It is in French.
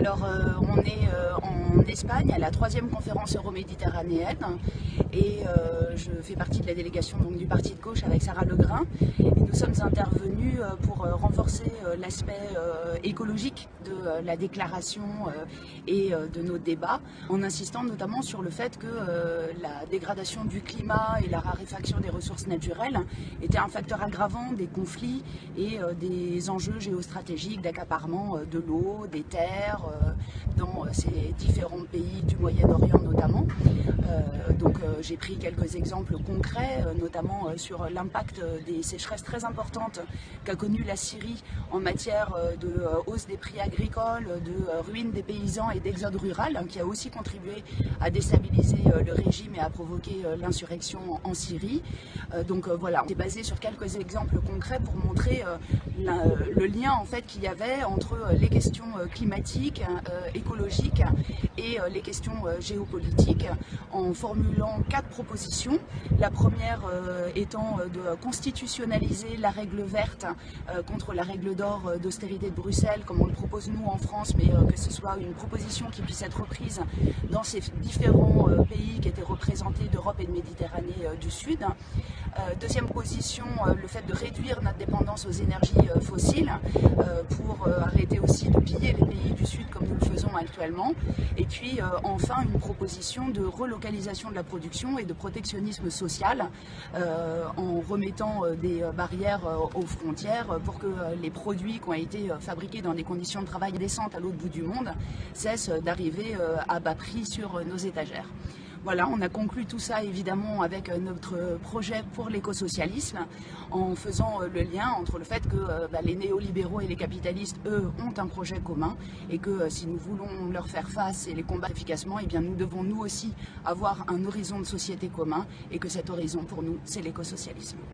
On est en Espagne à la 3e conférence euroméditerranéenne et je fais partie de la délégation donc, du parti de gauche avec Sarah Legrain. Et nous sommes intervenus pour renforcer l'aspect écologique de la déclaration et de nos débats, en insistant notamment sur le fait que la dégradation du climat et la raréfaction des ressources naturelles étaient un facteur aggravant des conflits et des enjeux géostratégiques d'accaparement de l'eau, des terres, dans ces différents pays du Moyen-Orient notamment. J'ai pris quelques exemples concrets, notamment sur l'impact des sécheresses très importantes qu'a connu la Syrie en matière de hausse des prix agricoles, de ruine des paysans et d'exode rural, qui a aussi contribué à déstabiliser le régime et à provoquer l'insurrection en Syrie. Voilà, on s'est basé sur quelques exemples concrets pour montrer le lien en fait qu'il y avait entre les questions climatiques, écologiques et les questions géopolitiques, en formulant 4 propositions. La première étant de constitutionnaliser la règle verte contre la règle d'or d'austérité de Bruxelles, comme on le propose nous en France, mais que ce soit une proposition qui puisse être reprise dans ces différents pays qui étaient représentés d'Europe et de Méditerranée du Sud. Deuxième position, le fait de réduire notre dépendance aux énergies fossiles pour arrêter aussi de piller les pays du Sud comme nous le faisons actuellement. Et puis enfin une proposition de relocalisation de la production et de protectionnisme social en remettant des barrières aux frontières pour que les produits qui ont été fabriqués dans des conditions de travail décentes à l'autre bout du monde cessent d'arriver à bas prix sur nos étagères. Voilà, on a conclu tout ça évidemment avec notre projet pour l'écosocialisme, en faisant le lien entre le fait que les néolibéraux et les capitalistes, eux, ont un projet commun et que si nous voulons leur faire face et les combattre efficacement, eh bien, nous devons nous aussi avoir un horizon de société commun et que cet horizon pour nous, c'est l'écosocialisme.